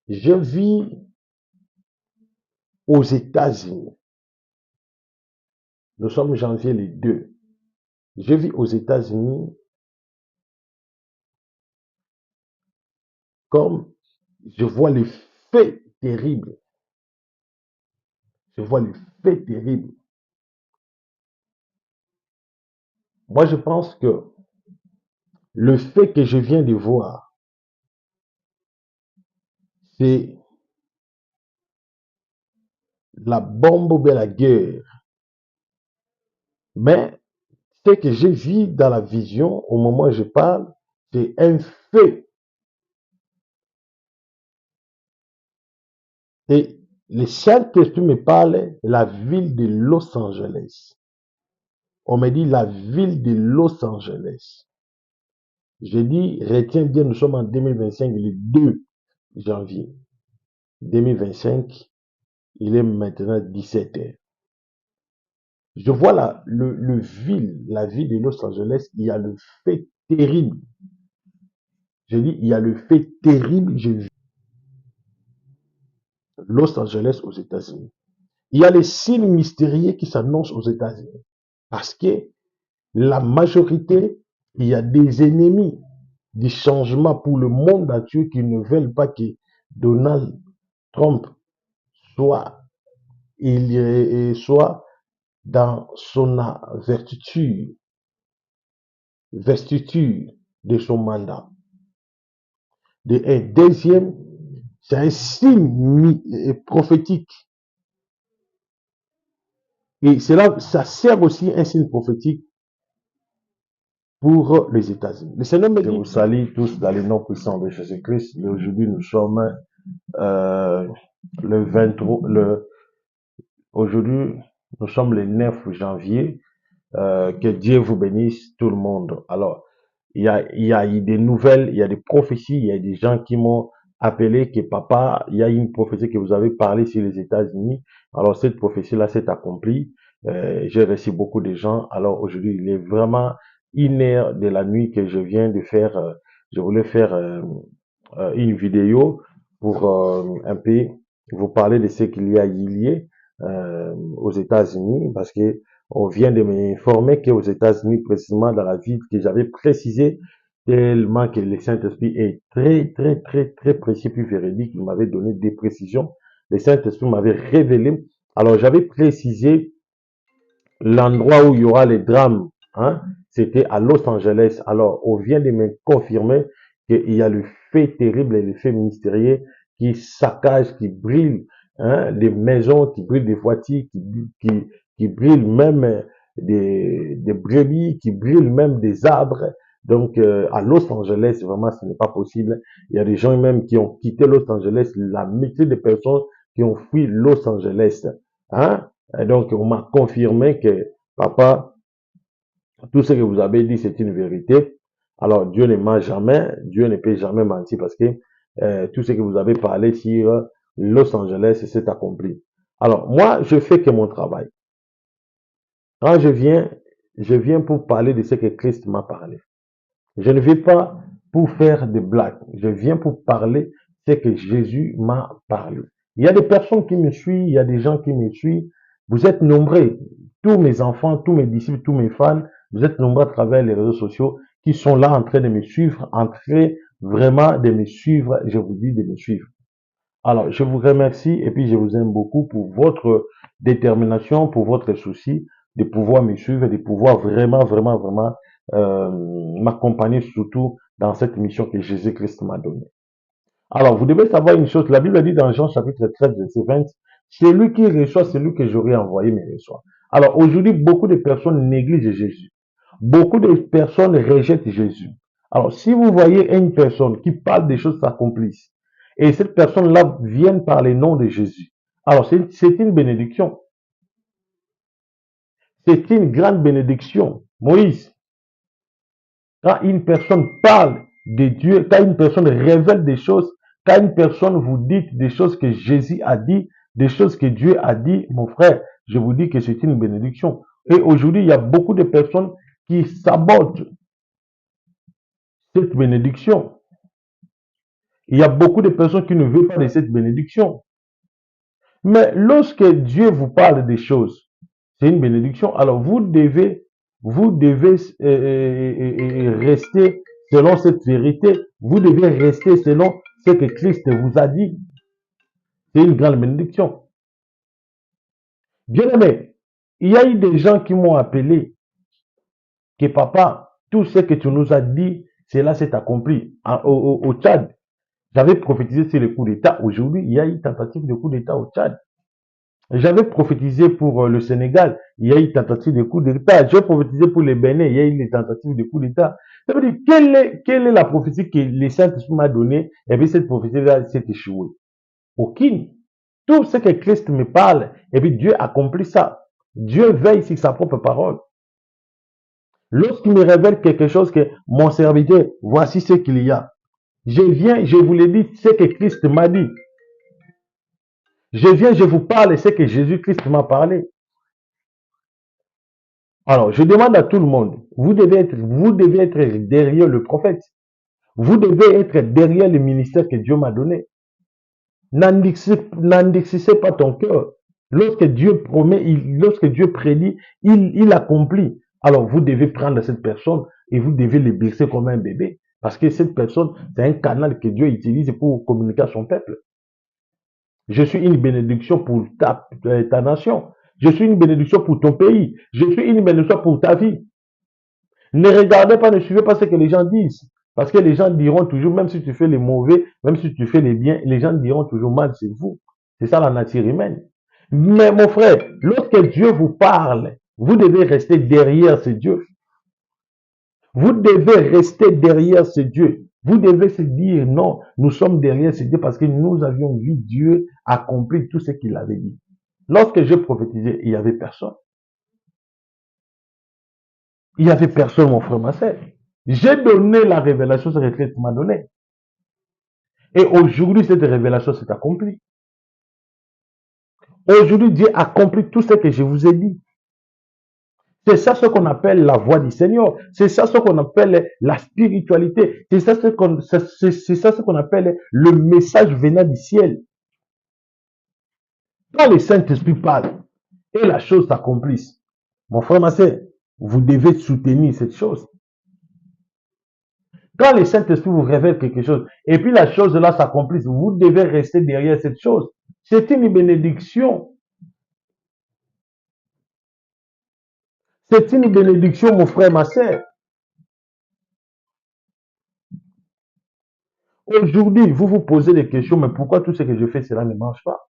Je vis aux États-Unis. Nous sommes janvier les 2. Je vis aux États-Unis comme je vois les faits terribles. Je vois les faits terribles. Moi, je pense que le fait que je viens de voir, c'est la bombe ou bien la guerre. Mais ce que je vis dans la vision, au moment où je parle, c'est un fait. Et le Saint-Esprit me parle de la ville de Los Angeles. On me dit la ville de Los Angeles. Je dis, retiens bien, nous sommes en 2025, le 2 janvier 2025. Il est maintenant 17 heures. Je vois la ville de Los Angeles, il y a le fait terrible. Je dis, il y a le fait terrible, je vis Los Angeles aux États-Unis. Il y a les signes mystérieux qui s'annoncent aux États-Unis. Parce que la majorité, il y a des ennemis du changement pour le monde entier qui ne veulent pas que Donald Trump soit, soit dans son vestitude de son mandat. Et deuxième, c'est un signe prophétique. Et cela, ça sert aussi un signe prophétique pour les États-Unis. Le Seigneur me dit, je vous salue tous dans le nom puissant de Jésus-Christ. Aujourd'hui, nous sommes le 23, aujourd'hui, nous sommes le 9 janvier. Que Dieu vous bénisse, tout le monde. Alors, il y a eu des nouvelles, il y a des prophéties, il y a des gens qui m'ont appelé que papa, il y a une prophétie que vous avez parlé sur les États-Unis. Alors, cette prophétie-là s'est accomplie. J'ai reçu beaucoup de gens. Alors, aujourd'hui, il est vraiment 1 heure de la nuit que je viens de faire. Je voulais faire une vidéo pour un peu vous parler de ce qu'il y a lié aux États-Unis parce que on vient de m'informer qu'aux États-Unis, précisément dans la ville que j'avais précisé, tellement que le Saint-Esprit est très précis puis véridique, il m'avait donné des précisions. Le Saint-Esprit m'avait révélé. Alors, j'avais précisé l'endroit où il y aura les drames, hein, c'était à Los Angeles. Alors, on vient de me confirmer qu'il y a le fait terrible et le fait mystérieux qui saccage, qui brûle, hein, des maisons, qui brûlent des voitures, qui brûlent même des brebis, qui brûlent même des arbres. Donc, à Los Angeles, vraiment, ce n'est pas possible. Il y a des gens même qui ont quitté Los Angeles, la métier de personnes qui ont fui Los Angeles, hein. Et donc, on m'a confirmé que, papa, tout ce que vous avez dit, c'est une vérité. Alors, Dieu ne ment jamais, Dieu ne peut jamais mentir parce que tout ce que vous avez parlé sur Los Angeles s'est accompli. Alors, moi, je fais que mon travail. Quand je viens pour parler de ce que Christ m'a parlé. Je ne viens pas pour faire des blagues. Je viens pour parler ce que Jésus m'a parlé. Il y a des personnes qui me suivent, il y a des gens qui me suivent. Vous êtes nombreux. Tous mes enfants, tous mes disciples, tous mes fans, vous êtes nombreux à travers les réseaux sociaux qui sont là en train de me suivre, en train vraiment de me suivre. Je vous dis de me suivre. Alors, je vous remercie et puis je vous aime beaucoup pour votre détermination, pour votre souci de pouvoir me suivre, de pouvoir vraiment euh, m'accompagner surtout dans cette mission que Jésus-Christ m'a donnée. Alors, vous devez savoir une chose, la Bible dit dans Jean chapitre 13, verset 20, celui qui reçoit, celui que j'aurais envoyé me reçoit. Alors, aujourd'hui, beaucoup de personnes négligent Jésus. Beaucoup de personnes rejettent Jésus. Alors, si vous voyez une personne qui parle des choses s'accomplissent, et cette personne-là vient par le nom de Jésus, alors c'est une bénédiction. C'est une grande bénédiction. Moïse, quand une personne parle de Dieu, quand une personne révèle des choses, quand une personne vous dit des choses que Jésus a dit, des choses que Dieu a dit, mon frère, je vous dis que c'est une bénédiction. Et aujourd'hui, il y a beaucoup de personnes qui sabotent cette bénédiction. Il y a beaucoup de personnes qui ne veulent pas de cette bénédiction. Mais lorsque Dieu vous parle des choses, c'est une bénédiction. Alors vous devez rester selon cette vérité. Vous devez rester selon ce que Christ vous a dit. C'est une grande bénédiction. Bien aimé, il y a eu des gens qui m'ont appelé que papa, tout ce que tu nous as dit, cela s'est accompli. Au Tchad, j'avais prophétisé sur le coup d'État. Aujourd'hui, il y a eu tentative de coup d'État au Tchad. J'avais prophétisé pour le Sénégal, il y a eu tentative de coup d'État. J'ai prophétisé pour le Bénin, il y a eu des tentatives de coup d'État. Ça veut dire, quelle est la prophétie que le Saint-Esprit m'a donnée? Et puis cette prophétie-là s'est échouée. Aucune. Tout ce que Christ me parle, et puis Dieu accomplit ça. Dieu veille sur sa propre parole. Lorsqu'il me révèle quelque chose que mon serviteur, voici ce qu'il y a. Je viens, je vous l'ai dit, ce que Christ m'a dit. Je viens, je vous parle ce que Jésus-Christ m'a parlé. Alors, je demande à tout le monde, vous devez être derrière le prophète. Vous devez être derrière le ministère que Dieu m'a donné. N'endurcissez pas ton cœur. Lorsque Dieu promet, lorsque Dieu prédit, il accomplit. Alors, vous devez prendre cette personne et vous devez le bercer comme un bébé. Parce que cette personne, c'est un canal que Dieu utilise pour communiquer à son peuple. Je suis une bénédiction pour ta nation. Je suis une bénédiction pour ton pays. Je suis une bénédiction pour ta vie. Ne regardez pas, ne suivez pas ce que les gens disent. Parce que les gens diront toujours, même si tu fais les mauvais, même si tu fais les biens, les gens diront toujours mal, c'est vous. C'est ça la nature humaine. Mais mon frère, lorsque Dieu vous parle, vous devez rester derrière ce Dieu. Vous devez rester derrière ce Dieu. Vous devez se dire, non, nous sommes derrière ce Dieu parce que nous avions vu Dieu accomplir tout ce qu'il avait dit. Lorsque je prophétisais, il n'y avait personne. Il n'y avait personne, mon frère, ma sœur. J'ai donné la révélation que Christ m'a donnée. Et aujourd'hui, cette révélation s'est accomplie. Aujourd'hui, Dieu accomplit tout ce que je vous ai dit. C'est ça ce qu'on appelle la voix du Seigneur. C'est ça ce qu'on appelle la spiritualité. C'est ça ce qu'on appelle le message venant du ciel. Quand le Saint-Esprit parle et la chose s'accomplisse, mon frère, ma sœur, vous devez soutenir cette chose. Quand le Saint-Esprit vous révèle quelque chose et puis la chose là s'accomplisse, vous devez rester derrière cette chose. C'est une bénédiction. C'est une bénédiction, mon frère, ma sœur. Aujourd'hui, vous vous posez des questions, mais pourquoi tout ce que je fais, cela ne marche pas?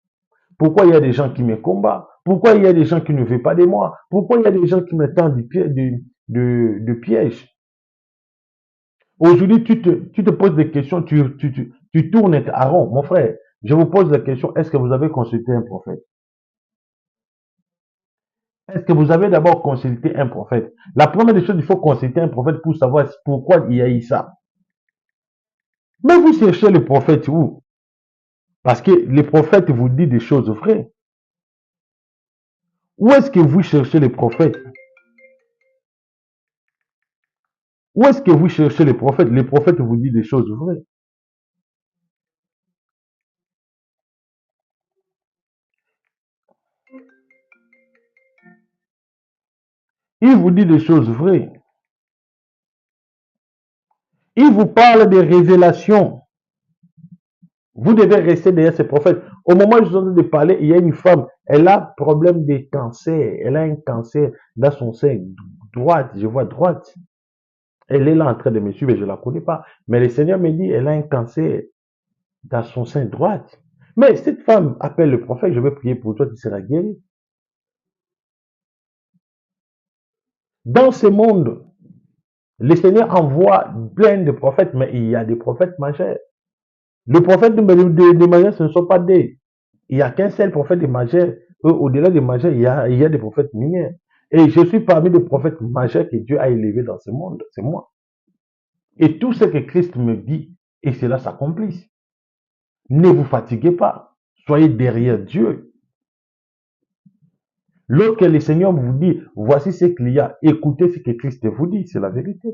Pourquoi il y a des gens qui me combattent? Pourquoi il y a des gens qui ne veulent pas de moi? Pourquoi il y a des gens qui me tendent de pièges? Aujourd'hui, tu te poses des questions, tu tournes à rond. Mon frère, je vous pose la question, est-ce que vous avez consulté un prophète? Est-ce que vous avez d'abord consulté un prophète? La première des choses, il faut consulter un prophète pour savoir pourquoi il y a eu ça. Mais vous cherchez le prophète où? Parce que le prophète vous dit des choses vraies. Où est-ce que vous cherchez le prophète? Où est-ce que vous cherchez le prophète? Le prophète vous dit des choses vraies. Il vous dit des choses vraies. Il vous parle des révélations. Vous devez rester derrière ces prophètes. Au moment où je suis en train de parler, il y a une femme, elle a problème de cancer. Elle a un cancer dans son sein droite, je vois droite. Elle est là en train de me suivre, je ne la connais pas. Mais le Seigneur me dit, elle a un cancer dans son sein droite. Mais cette femme appelle le prophète, je vais prier pour toi, tu seras guéri. Dans ce monde, le Seigneur envoie plein de prophètes, mais il y a des prophètes majeurs. Les prophètes de majeurs, ce ne sont pas des. Il n'y a qu'un seul prophète de majeur. Au-delà des majeurs, il y a des prophètes mineurs. Et je suis parmi les prophètes majeurs que Dieu a élevés dans ce monde. C'est moi. Et tout ce que Christ me dit, et cela s'accomplisse. Ne vous fatiguez pas. Soyez derrière Dieu. Lorsque le Seigneur vous dit, voici ce qu'il y a, écoutez ce que Christ vous dit, c'est la vérité.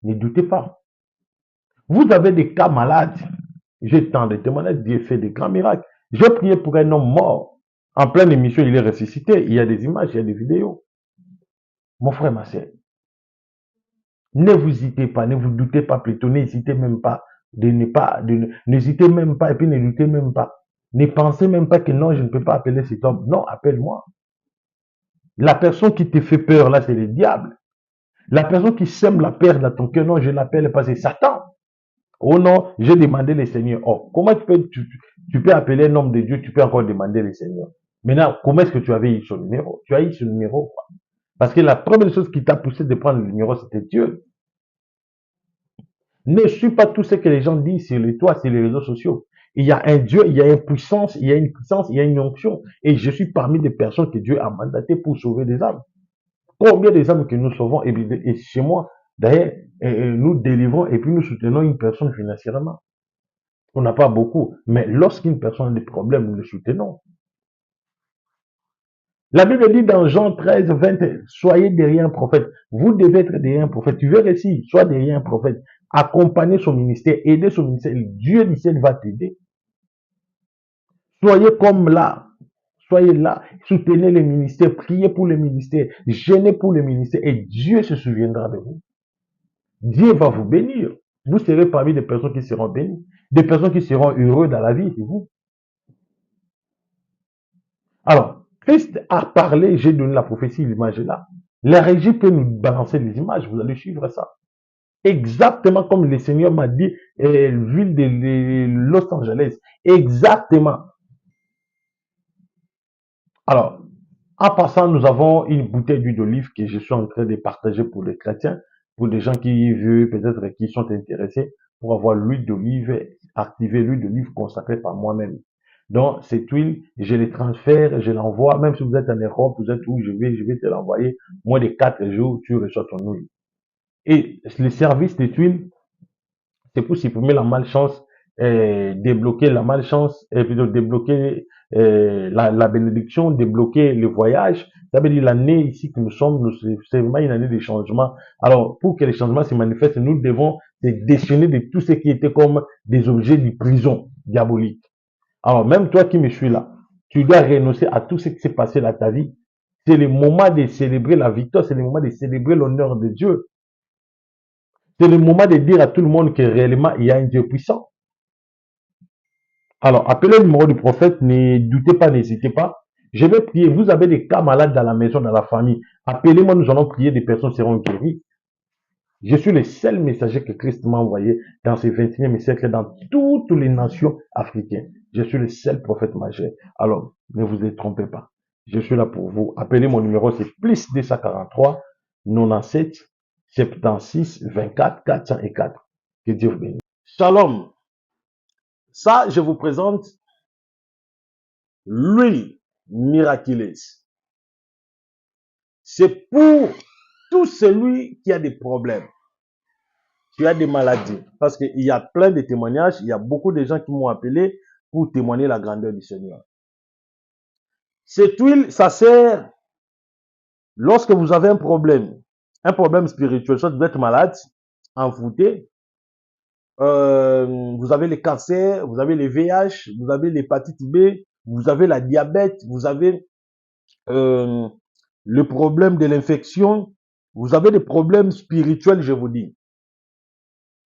Ne doutez pas. Vous avez des cas malades. J'ai tant de témoignages, Dieu fait des grands miracles. J'ai prié pour un homme mort. En pleine émission, il est ressuscité. Il y a des images, il y a des vidéos. Mon frère, ma sœur, ne vous hésitez pas, ne vous doutez pas plutôt, n'hésitez même pas de ne pas, n'hésitez même pas et puis ne doutez même pas. Ne pensez même pas que non, je ne peux pas appeler cet homme. Non, appelle-moi. La personne qui te fait peur, là, c'est le diable. La personne qui sème la peur dans ton cœur, non, je l'appelle parce que c'est Satan. Oh non, j'ai demandé le Seigneur. Oh, comment tu peux appeler un homme de Dieu, tu peux encore demander le Seigneur. Maintenant, comment est-ce que tu avais eu son numéro? Tu as eu son numéro, quoi. Parce que la première chose qui t'a poussé de prendre le numéro, c'était Dieu. Ne suis pas tout ce que les gens disent sur les toits, sur les réseaux sociaux. Il y a un Dieu, il y a une puissance, il y a une puissance, il y a une onction. Et je suis parmi des personnes que Dieu a mandatées pour sauver des âmes. Combien des âmes que nous sauvons, et chez moi, d'ailleurs, nous délivrons et puis nous soutenons une personne financièrement. On n'a pas beaucoup, mais lorsqu'une personne a des problèmes, nous le soutenons. La Bible dit dans Jean 13, 20, soyez derrière un prophète. Vous devez être derrière un prophète. Tu veux réussir, sois derrière un prophète. Accompagner son ministère, aider son ministère. Dieu du ciel va t'aider. Soyez comme là. Soyez là. Soutenez les ministères. Priez pour les ministères. Gênez pour les ministères. Et Dieu se souviendra de vous. Dieu va vous bénir. Vous serez parmi des personnes qui seront bénies. Des personnes qui seront heureuses dans la vie, c'est vous. Alors, Christ a parlé, j'ai donné la prophétie, l'image est là. La régie peut nous balancer les images, vous allez suivre ça. Exactement comme le Seigneur m'a dit, l'huile de Los Angeles. Exactement. Alors, en passant, nous avons une bouteille d'huile d'olive que je suis en train de partager pour les chrétiens, pour des gens qui veulent, peut-être qui sont intéressés pour avoir l'huile d'olive, activer l'huile d'olive consacrée par moi-même. Donc, cette huile, je les transfère, je l'envoie, même si vous êtes en Europe, vous êtes où je vais te l'envoyer. Moins de 4 jours, tu reçois ton huile. Et le service de tuile, c'est pour supprimer la malchance, débloquer la malchance, et plutôt débloquer la bénédiction, débloquer le voyage. Ça veut dire l'année ici que nous sommes, c'est vraiment une année de changement. Alors, pour que les changements se manifestent, nous devons se déchaîner de tout ce qui était comme des objets de prison diabolique. Alors, même toi qui me suis là, tu dois renoncer à tout ce qui s'est passé dans ta vie. C'est le moment de célébrer la victoire, c'est le moment de célébrer l'honneur de Dieu. C'est le moment de dire à tout le monde que réellement il y a un Dieu puissant. Alors, appelez le numéro du prophète, ne doutez pas, n'hésitez pas. Je vais prier. Vous avez des cas malades dans la maison, dans la famille. Appelez-moi, nous allons prier, des personnes seront guéries. Je suis le seul messager que Christ m'a envoyé dans ce 21e siècle, dans toutes les nations africaines. Je suis le seul prophète majeur. Alors, ne vous y trompez pas. Je suis là pour vous. Appelez mon numéro, c'est plus 243 97 76 24 404. Que Dieu vous bénisse. Shalom. Ça, je vous présente l'huile miraculeuse. C'est pour tout celui qui a des problèmes, qui a des maladies. Parce qu'il y a plein de témoignages, il y a beaucoup de gens qui m'ont appelé pour témoigner la grandeur du Seigneur. Cette huile, ça sert lorsque vous avez un problème spirituel, soit vous êtes malade, envoûté, vous avez le cancer, vous avez le VIH, vous avez l'hépatite B, vous avez la diabète, vous avez le problème de l'infection, vous avez des problèmes spirituels, je vous dis.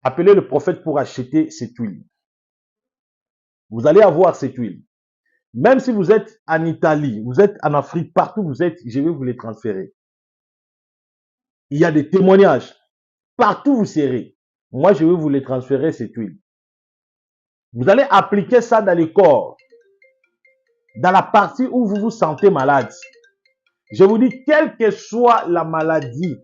Appelez le prophète pour acheter cette huile. Vous allez avoir cette huile. Même si vous êtes en Italie, vous êtes en Afrique, partout où vous êtes, je vais vous les transférer. Il y a des témoignages. Partout où vous serez. Moi, je vais vous les transférer, cette huile. Vous allez appliquer ça dans le corps. Dans la partie où vous vous sentez malade. Je vous dis, quelle que soit la maladie,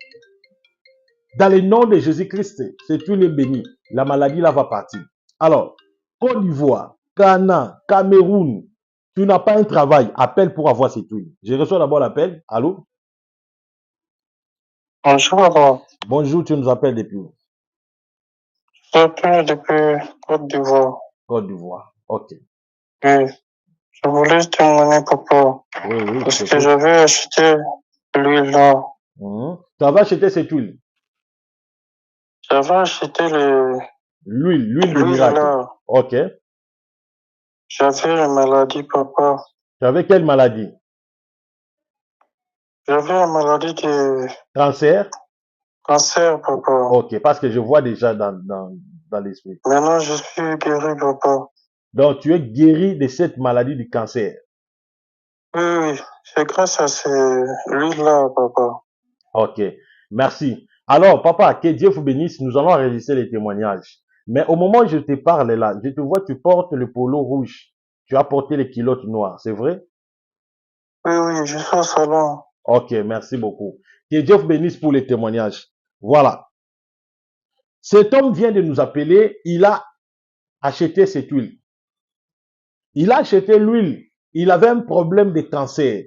dans le nom de Jésus-Christ, cette huile est bénie. La maladie là va partir. Alors, Côte d'Ivoire, Ghana, Cameroun, tu n'as pas un travail, appelle pour avoir cette huile. Je reçois d'abord l'appel. Allô? Bonjour. Bonjour, tu nous appelles depuis où? Je t'appelle depuis Côte d'Ivoire. Côte d'Ivoire. Ok. Oui. Je voulais te témoigner, papa. Oui, parce que j'avais acheté l'huile là. Tu avais acheté cette huile? J'avais acheté L'huile de L'huile miracle. là, Ok. j'avais une maladie, papa. Tu avais quelle maladie? J'avais une maladie de Cancer? cancer, papa. Ok, parce que je vois déjà dans l'esprit. Maintenant, je suis guéri, papa. Donc, tu es guéri de cette maladie du cancer. Oui, oui, c'est grâce à l'huile là, papa. Ok, merci. Alors, papa, que Dieu vous bénisse. Nous allons enregistrer les témoignages. Mais au moment où je te parle là, je te vois, tu portes le polo rouge. Tu as porté les culottes noires, c'est vrai? Oui, oui, je suis au salon. Ok, merci beaucoup. Que Dieu vous bénisse pour les témoignages. Voilà. Cet homme vient de nous appeler. Il a acheté cette huile. Il a acheté l'huile. Il avait un problème de cancer.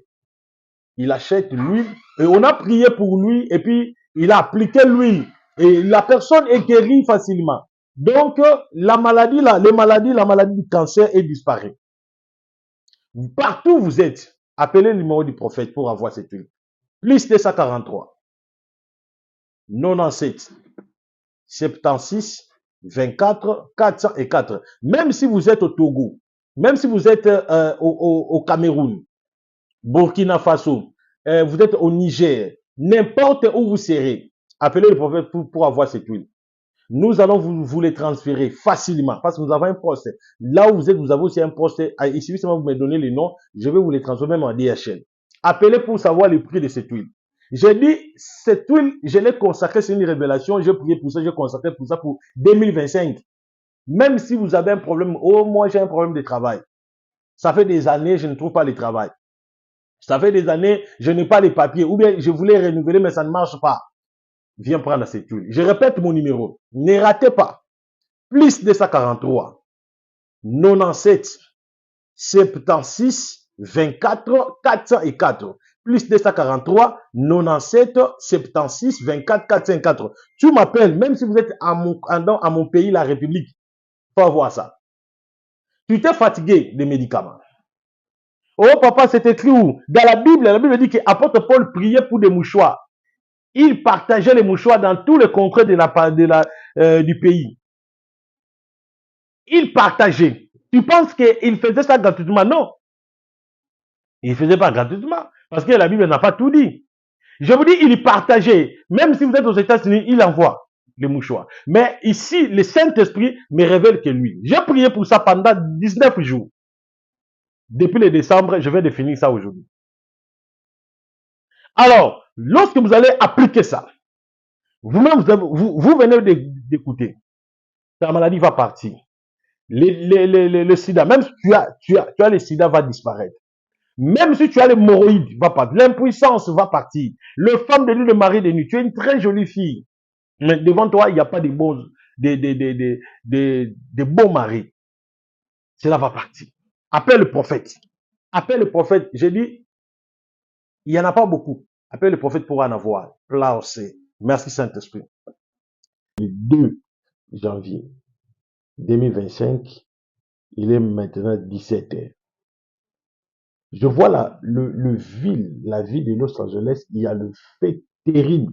Il achète l'huile et on a prié pour lui et puis il a appliqué l'huile et la personne est guérie facilement. Donc, la maladie du cancer est disparue. Partout où vous êtes, appelez le numéro du prophète pour avoir cette huile. Plus 243 97 76 24 404. Même si vous êtes au Togo, même si vous êtes au Cameroun, Burkina Faso, vous êtes au Niger, n'importe où vous serez, appelez le prophète pour avoir cette huile. Nous allons vous les transférer facilement parce que nous avons un poste. Là où vous êtes, vous avez aussi un poste. Il suffit seulement de vous me donner les noms, je vais vous les transférer même en DHL. Appelez pour savoir le prix de cette huile. J'ai dit, cette huile, je l'ai consacrée, c'est une révélation, j'ai prié pour ça, j'ai consacré pour ça pour 2025. Même si vous avez un problème, oh, moi j'ai un problème de travail. Ça fait des années, je ne trouve pas le travail. Ça fait des années, je n'ai pas les papiers. Ou bien je voulais renouveler, mais ça ne marche pas. Viens prendre cette huile. Je répète mon numéro. Ne ratez pas. Plus 243 97 76 24 404. Plus 243 97 76 24 404. Tu m'appelles, même si vous êtes à mon pays, la République. Faut avoir ça. Tu t'es fatigué des médicaments. Oh papa, c'est écrit où? Dans la Bible dit que apôtre Paul priait pour des mouchoirs. Il partageait les mouchoirs dans tous les contrées du pays. Il partageait. Tu penses qu'il faisait ça gratuitement? Non. Il ne faisait pas gratuitement. Parce que la Bible n'a pas tout dit. Je vous dis, il partageait. Même si vous êtes aux États-Unis, il envoie les mouchoirs. Mais ici, le Saint-Esprit me révèle que lui. J'ai prié pour ça pendant 19 jours. Depuis le décembre, je vais définir ça aujourd'hui. Alors, lorsque vous allez appliquer ça, vous-même, vous venez d'écouter, ta maladie va partir. Le sida, même si tu as le sida, va disparaître. Même si tu as l'hémorroïde, va partir. L'impuissance va partir. Le femme de lui, le mari de nuit, tu es une très jolie fille. Mais devant toi, il n'y a pas de bons maris. Cela va partir. Appelle le prophète. Appelle le prophète. J'ai dit, il n'y en a pas beaucoup. Appelle le prophète pour en avoir. Là aussi. Merci Saint-Esprit. Le 2 janvier 2025, il est maintenant 17h. Je vois la ville de Los Angeles, il y a le fait terrible.